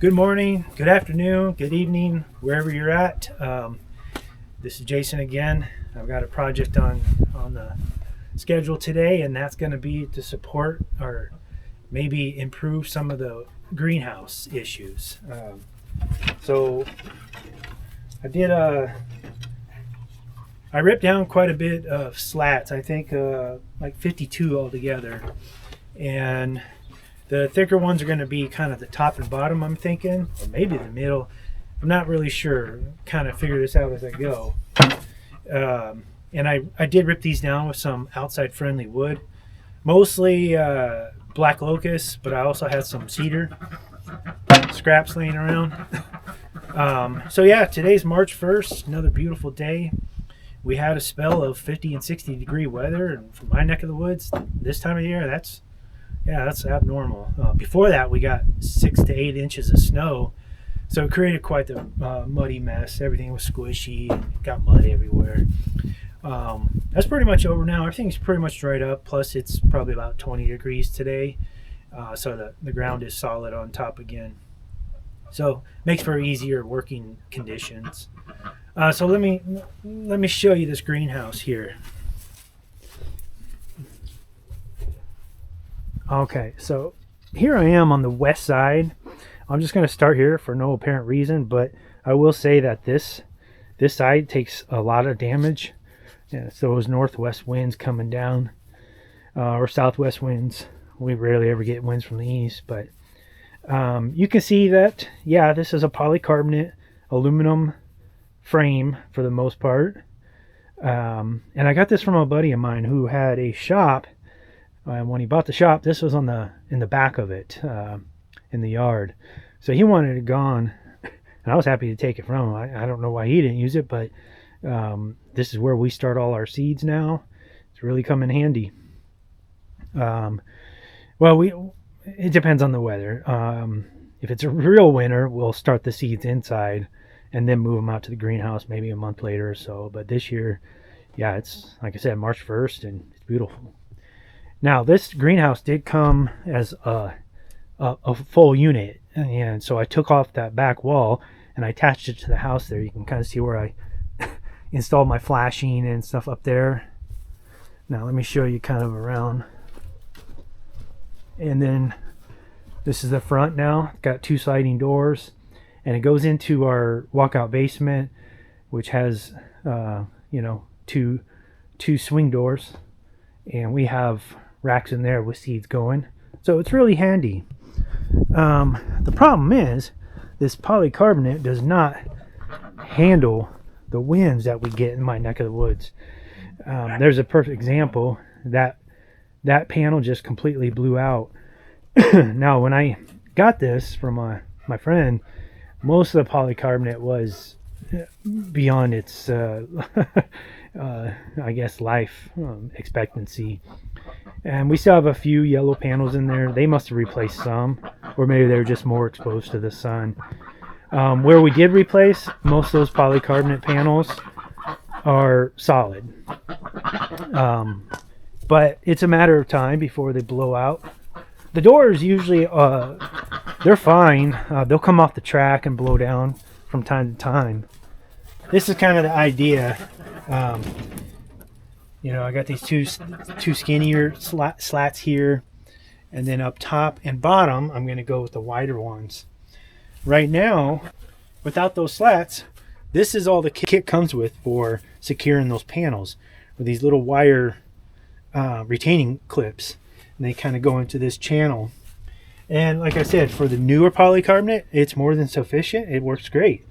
Good morning, good afternoon, good evening, wherever you're at. This is Jason again. I've got a project on the schedule today, and that's going to be to support or maybe improve some of the greenhouse issues. So I ripped down quite a bit of slats. I think like 52 altogether, and the thicker ones are going to be kind of the top and bottom, I'm thinking, or maybe the middle. I'm not really sure. Kind of figure this out as I go. And I did rip these down with some outside friendly wood, mostly black locust, but I also had some cedar scraps laying around. So yeah, today's March 1st, another beautiful day. We had a spell of 50 and 60 degree weather, and from my neck of the woods this time of year, that's abnormal. Before that, we got 6 to 8 inches of snow, so it created quite the muddy mess. Everything was squishy and got mud everywhere. That's pretty much over now. Everything's pretty much dried up, plus it's probably about 20 degrees today, so the ground is solid on top again. So makes for easier working conditions. So let me show you this greenhouse here. Okay, so here I am on the west side. I'm just going to start here for no apparent reason, but I will say that this side takes a lot of damage. Yeah, so those northwest winds coming down, or southwest winds. We rarely ever get winds from the east, but you can see that, yeah, this is a polycarbonate aluminum frame for the most part. And I got this from a buddy of mine who had a shop. When he bought the shop, this was in the back of it, in the yard. So he wanted it gone, and I was happy to take it from him. I don't know why he didn't use it, but this is where we start all our seeds now. It's really come in handy. Well, it depends on the weather. If it's a real winter, we'll start the seeds inside and then move them out to the greenhouse maybe a month later or so. But this year, yeah, it's, like I said, March 1st, and it's beautiful. Now, this greenhouse did come as a full unit, and so I took off that back wall and I attached it to the house there. You can kind of see where I installed my flashing and stuff up there. Now, let me show you kind of around. And then this is the front now. Got 2 sliding doors, and it goes into our walkout basement, which has, two swing doors, and we have racks in there with seeds going, so it's really handy. The problem is this polycarbonate does not handle the winds that we get in my neck of the woods. There's a perfect example. That panel just completely blew out. Now, when I got this from my friend, most of the polycarbonate was beyond its I guess life expectancy, and we still have a few yellow panels in there. They must have replaced some, or maybe they were just more exposed to the sun. Where we did replace, most of those polycarbonate panels are solid, but it's a matter of time before they blow out. The doors usually they're fine. They'll come off the track and blow down from time to time. This is kind of the idea. I got these two skinnier slats here, and then up top and bottom I'm going to go with the wider ones. Right now, without those slats, this is all the kit comes with for securing those panels, with these little wire retaining clips, and they kind of go into this channel. And like I said, for the newer polycarbonate, it's more than sufficient. It works great.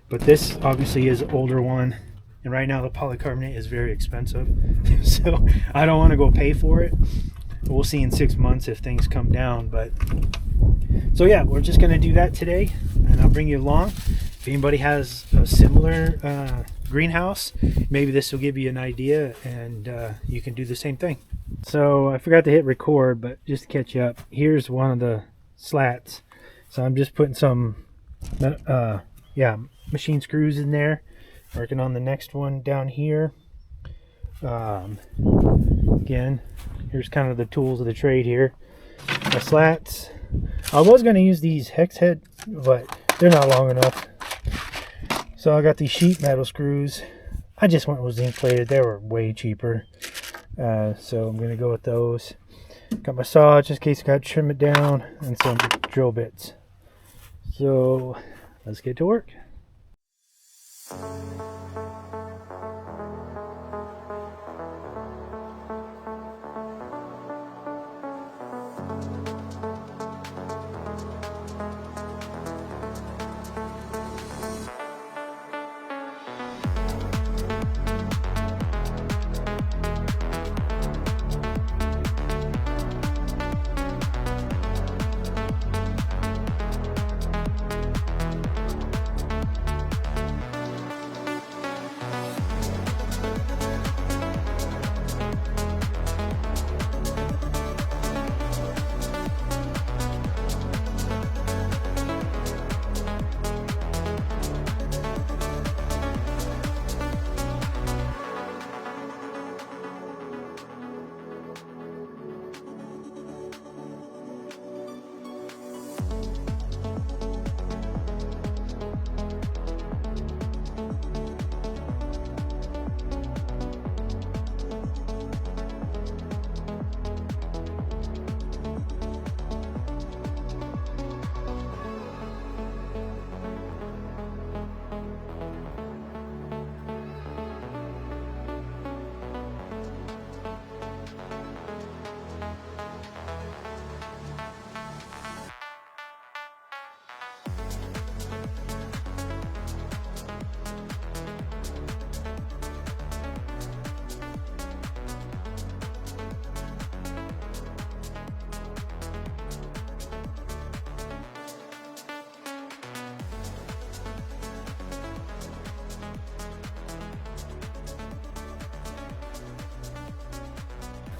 But this obviously is an older one, and right now the polycarbonate is very expensive, so I don't want to go pay for it. We'll see in 6 months if things come down. But so yeah, we're just going to do that today, and I'll bring you along. If anybody has a similar greenhouse, maybe this will give you an idea, and you can do the same thing. So I forgot to hit record, but just to catch you up, here's one of the slats. So I'm just putting some machine screws in there, working on the next one down here. Again, here's kind of the tools of the trade here. The slats. I was going to use these hex head but they're not long enough. So I got these sheet metal screws. I just went with zinc plated. They were way cheaper. So I'm going to go with those. Got my saw just in case I got to trim it down, and some drill bits. So let's get to work.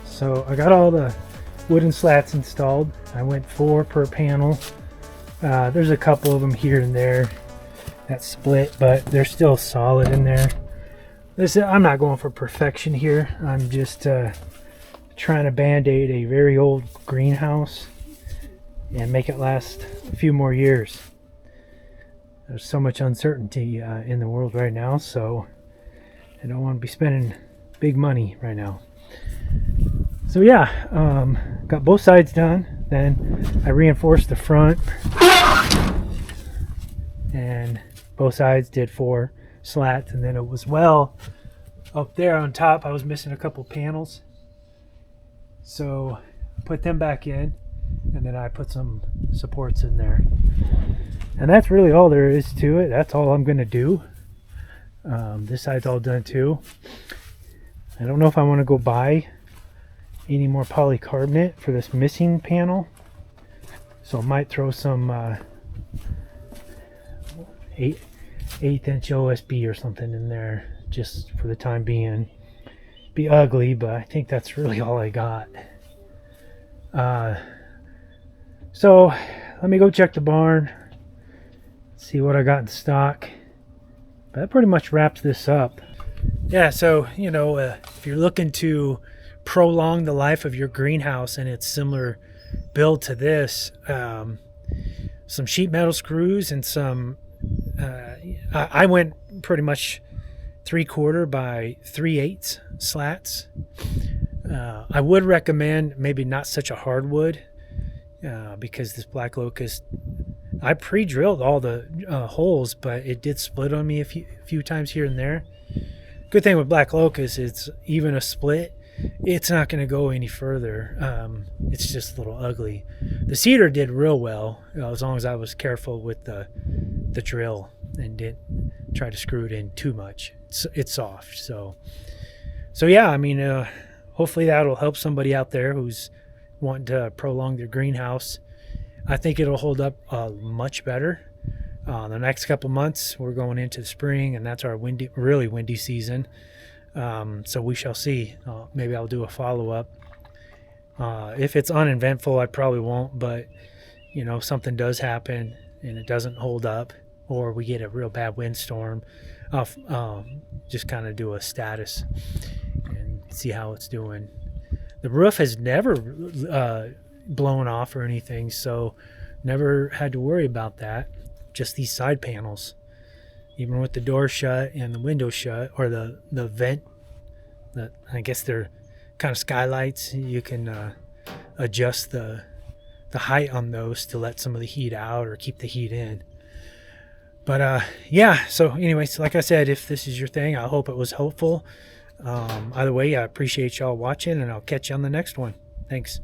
So I got all the wooden slats installed. I went 4 per panel. There's a couple of them here and there that split, but they're still solid in there. I'm not going for perfection here. I'm just trying to band-aid a very old greenhouse and make it last a few more years. There's so much uncertainty in the world right now, so I don't want to be spending big money right now. So yeah, got both sides done. Then I reinforced the front, and both sides did 4 slats, and then it was up there on top I was missing a couple panels, so I put them back in, and then I put some supports in there, and that's really all there is to it. That's all I'm gonna do. This side's all done too. I don't know if I want to go buy any more polycarbonate for this missing panel, so I might throw some 1/8 inch OSB or something in there just for the time being. Be ugly, but I think that's really all I got. So let me go check the barn, see what I got in stock. But that pretty much wraps this up. Yeah, so if you're looking to prolong the life of your greenhouse and it's similar build to this, some sheet metal screws and some I went pretty much 3/4 by 3/8 slats. I would recommend maybe not such a hardwood, because this black locust, I pre-drilled all the holes, but it did split on me a few times here and there. Good thing with black locust, it's even a split, it's not going to go any further. It's just a little ugly. The cedar did real well, as long as I was careful with the drill and didn't try to screw it in too much. It's soft. So yeah, I mean, hopefully that'll help somebody out there who's wanting to prolong their greenhouse. I think it'll hold up much better. The next couple months, we're going into the spring, and that's our really windy season. So we shall see. Maybe I'll do a follow-up. If it's uneventful, I probably won't, but something does happen and it doesn't hold up, or we get a real bad windstorm, I'll just kind of do a status and see how it's doing. The roof has never blown off or anything, so Never had to worry about that. Just these side panels. Even with the door shut and the window shut, or the vent, I guess they're kind of skylights. You can adjust the height on those to let some of the heat out or keep the heat in. But yeah, so anyways, like I said, if this is your thing, I hope it was helpful. Either way, I appreciate y'all watching, and I'll catch you on the next one. Thanks.